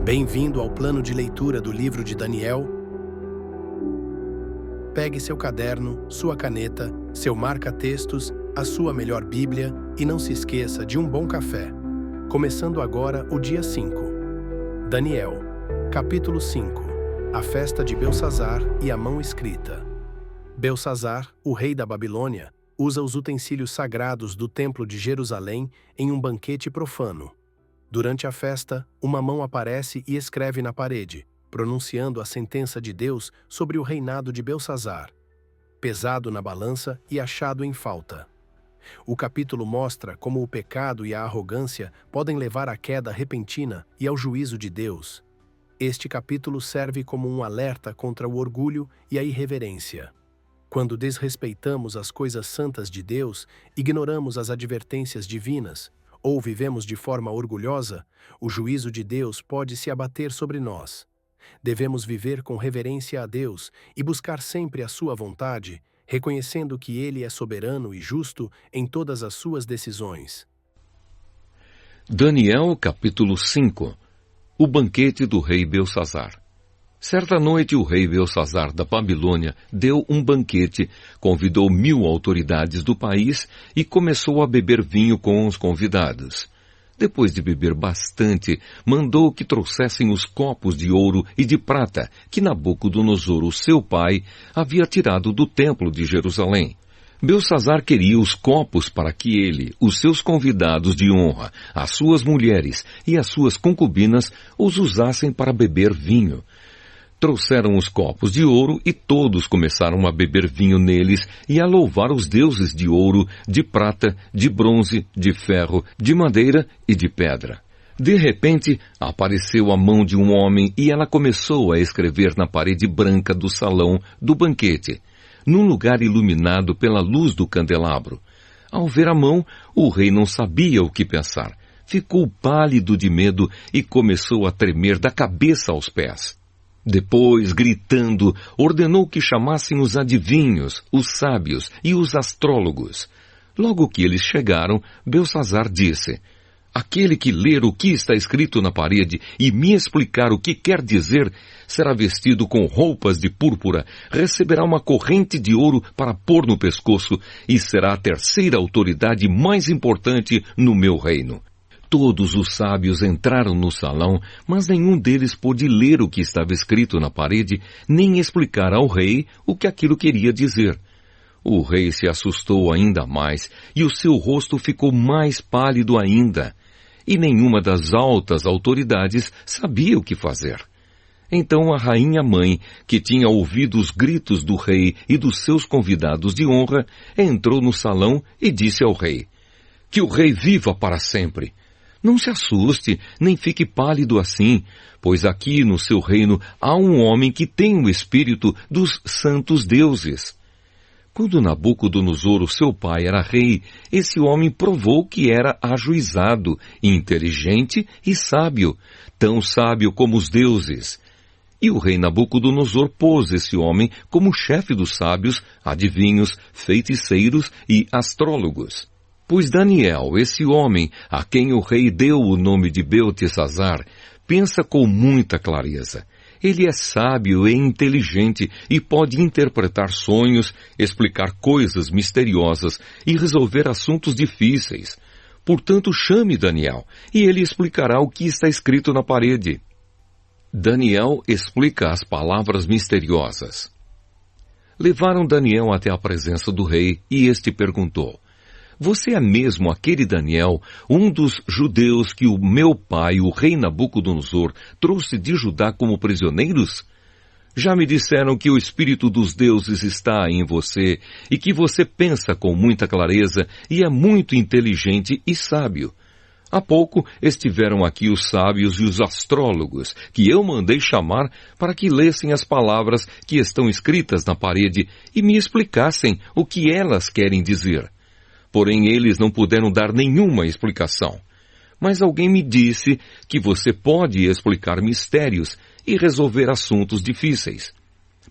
Bem-vindo ao plano de leitura do livro de Daniel. Pegue seu caderno, sua caneta, seu marca-textos, a sua melhor Bíblia e não se esqueça de um bom café. Começando agora o dia 5. Daniel, capítulo 5. A festa de Belsazar e a mão escrita. Belsazar, o rei da Babilônia, usa os utensílios sagrados do templo de Jerusalém em um banquete profano. Durante a festa, uma mão aparece e escreve na parede, pronunciando a sentença de Deus sobre o reinado de Belsazar, pesado na balança e achado em falta. O capítulo mostra como o pecado e a arrogância podem levar à queda repentina e ao juízo de Deus. Este capítulo serve como um alerta contra o orgulho e a irreverência. Quando desrespeitamos as coisas santas de Deus, ignoramos as advertências divinas, ou vivemos de forma orgulhosa, o juízo de Deus pode se abater sobre nós. Devemos viver com reverência a Deus e buscar sempre a sua vontade, reconhecendo que Ele é soberano e justo em todas as suas decisões. Daniel, capítulo 5. O banquete do rei Belsazar. Certa noite, o rei Belsazar da Babilônia deu um banquete, convidou 1000 autoridades do país e começou a beber vinho com os convidados. Depois de beber bastante, mandou que trouxessem os copos de ouro e de prata que Nabucodonosor, seu pai, havia tirado do templo de Jerusalém. Belsazar queria os copos para que ele, os seus convidados de honra, as suas mulheres e as suas concubinas os usassem para beber vinho. Trouxeram os copos de ouro e todos começaram a beber vinho neles e a louvar os deuses de ouro, de prata, de bronze, de ferro, de madeira e de pedra. De repente, apareceu a mão de um homem e ela começou a escrever na parede branca do salão do banquete, num lugar iluminado pela luz do candelabro. Ao ver a mão, o rei não sabia o que pensar. Ficou pálido de medo e começou a tremer da cabeça aos pés. Depois, gritando, ordenou que chamassem os adivinhos, os sábios e os astrólogos. Logo que eles chegaram, Belsazar disse: aquele que ler o que está escrito na parede e me explicar o que quer dizer, será vestido com roupas de púrpura, receberá uma corrente de ouro para pôr no pescoço e será a terceira autoridade mais importante no meu reino. Todos os sábios entraram no salão, mas nenhum deles pôde ler o que estava escrito na parede, nem explicar ao rei o que aquilo queria dizer. O rei se assustou ainda mais, e o seu rosto ficou mais pálido ainda. E nenhuma das altas autoridades sabia o que fazer. Então a rainha-mãe, que tinha ouvido os gritos do rei e dos seus convidados de honra, entrou no salão e disse ao rei: que o rei viva para sempre! Não se assuste, nem fique pálido assim, pois aqui no seu reino há um homem que tem o espírito dos santos deuses. Quando Nabucodonosor, seu pai, era rei, esse homem provou que era ajuizado, inteligente e sábio, tão sábio como os deuses. E o rei Nabucodonosor pôs esse homem como chefe dos sábios, adivinhos, feiticeiros e astrólogos. Pois Daniel, esse homem, a quem o rei deu o nome de Beltesazar, pensa com muita clareza. Ele é sábio e inteligente e pode interpretar sonhos, explicar coisas misteriosas e resolver assuntos difíceis. Portanto, chame Daniel, e ele explicará o que está escrito na parede. Daniel explica as palavras misteriosas. Levaram Daniel até a presença do rei, e este perguntou: você é mesmo aquele Daniel, um dos judeus que o meu pai, o rei Nabucodonosor, trouxe de Judá como prisioneiros? Já me disseram que o espírito dos deuses está em você e que você pensa com muita clareza e é muito inteligente e sábio. Há pouco estiveram aqui os sábios e os astrólogos, que eu mandei chamar para que lessem as palavras que estão escritas na parede e me explicassem o que elas querem dizer. Porém, eles não puderam dar nenhuma explicação. Mas alguém me disse que você pode explicar mistérios e resolver assuntos difíceis.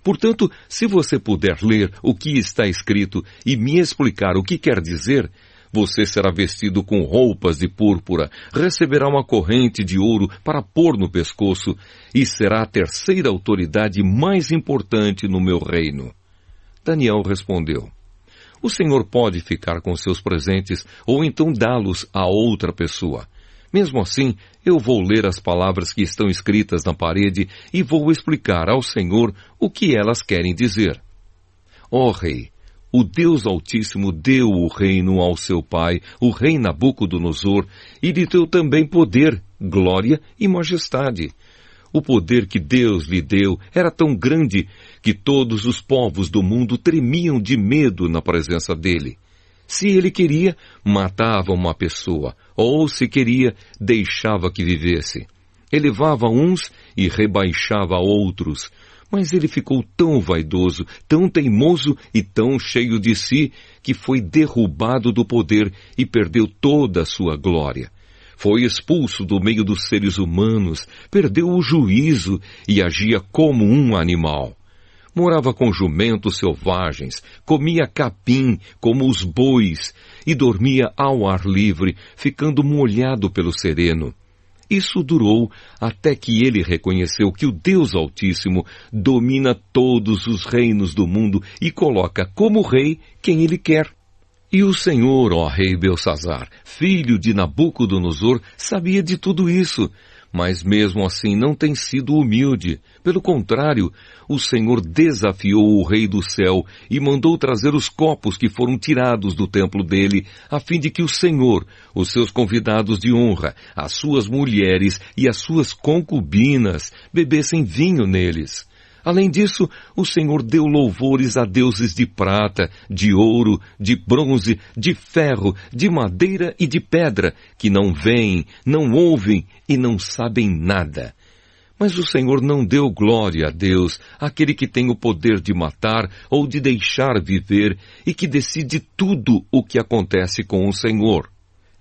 Portanto, se você puder ler o que está escrito e me explicar o que quer dizer, Você será vestido com roupas de púrpura, receberá uma corrente de ouro para pôr no pescoço e será a terceira autoridade mais importante no meu reino. Daniel respondeu: O Senhor pode ficar com seus presentes ou então dá-los a outra pessoa. Mesmo assim, eu vou ler as palavras que estão escritas na parede e vou explicar ao Senhor o que elas querem dizer. Ó rei, o Deus Altíssimo deu o reino ao seu pai, o rei Nabucodonosor, e lhe deu também poder, glória e majestade. O poder que Deus lhe deu era tão grande que todos os povos do mundo tremiam de medo na presença dele. Se ele queria, matava uma pessoa, ou se queria, deixava que vivesse. Elevava uns e rebaixava outros, mas ele ficou tão vaidoso, tão teimoso e tão cheio de si, que foi derrubado do poder e perdeu toda a sua glória. Foi expulso do meio dos seres humanos, perdeu o juízo e agia como um animal. Morava com jumentos selvagens, comia capim como os bois e dormia ao ar livre, ficando molhado pelo sereno. Isso durou até que ele reconheceu que o Deus Altíssimo domina todos os reinos do mundo e coloca como rei quem ele quer. E o Senhor, ó rei Belsazzar, filho de Nabucodonosor, sabia de tudo isso, mas mesmo assim não tem sido humilde. Pelo contrário, o Senhor desafiou o rei do céu e mandou trazer os copos que foram tirados do templo dele, a fim de que o Senhor, os seus convidados de honra, as suas mulheres e as suas concubinas bebessem vinho neles. Além disso, o Senhor deu louvores a deuses de prata, de ouro, de bronze, de ferro, de madeira e de pedra, que não veem, não ouvem e não sabem nada. Mas o Senhor não deu glória a Deus, aquele que tem o poder de matar ou de deixar viver e que decide tudo o que acontece com o Senhor.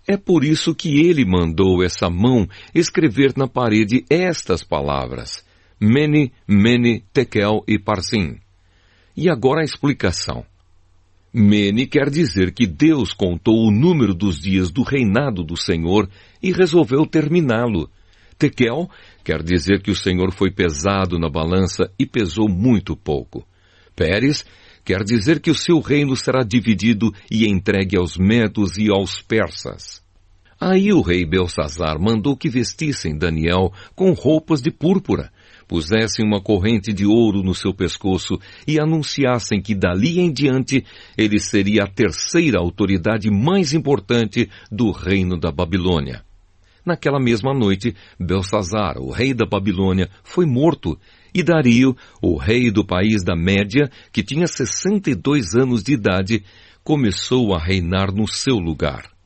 É por isso que ele mandou essa mão escrever na parede estas palavras: Mene, Mene, Tekel e Parsim. E agora a explicação. Mene quer dizer que Deus contou o número dos dias do reinado do Senhor e resolveu terminá-lo. Tekel quer dizer que o Senhor foi pesado na balança e pesou muito pouco. Pérez quer dizer que o seu reino será dividido e entregue aos medos e aos persas. Aí o rei Belsazzar mandou que vestissem Daniel com roupas de púrpura, pusessem uma corrente de ouro no seu pescoço e anunciassem que dali em diante ele seria a terceira autoridade mais importante do reino da Babilônia. Naquela mesma noite, Belsazzar, o rei da Babilônia, foi morto, e Dario, o rei do país da Média, que tinha 62 anos de idade, começou a reinar no seu lugar.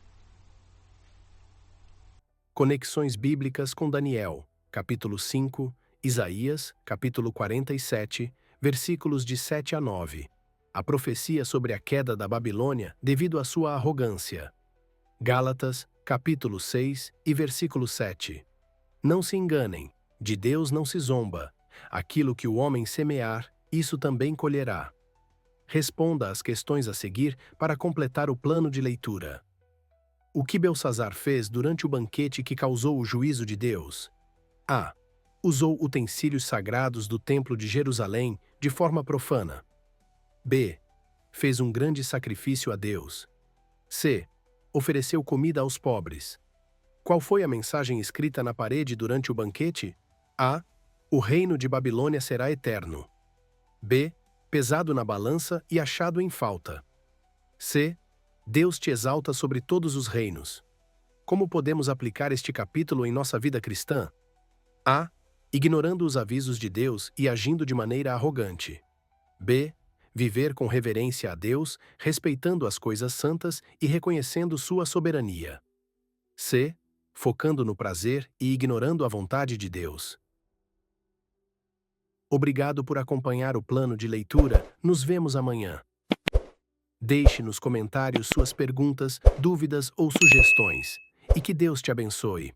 Conexões Bíblicas com Daniel, capítulo 5, Isaías, capítulo 47, versículos de 7 a 9. A profecia sobre a queda da Babilônia devido à sua arrogância. Gálatas, capítulo 6 e versículo 7. Não se enganem, de Deus não se zomba. Aquilo que o homem semear, isso também colherá. Responda às questões a seguir para completar o plano de leitura. O que Belsazzar fez durante o banquete que causou o juízo de Deus? A. Usou utensílios sagrados do Templo de Jerusalém de forma profana. B. Fez um grande sacrifício a Deus. C. Ofereceu comida aos pobres. Qual foi a mensagem escrita na parede durante o banquete? A. O reino de Babilônia será eterno. B. Pesado na balança e achado em falta. C. Deus te exalta sobre todos os reinos. Como podemos aplicar este capítulo em nossa vida cristã? A. Ignorando os avisos de Deus e agindo de maneira arrogante. B. Viver com reverência a Deus, respeitando as coisas santas e reconhecendo sua soberania. C. Focando no prazer e ignorando a vontade de Deus. Obrigado por acompanhar o plano de leitura. Nos vemos amanhã. Deixe nos comentários suas perguntas, dúvidas ou sugestões. E que Deus te abençoe.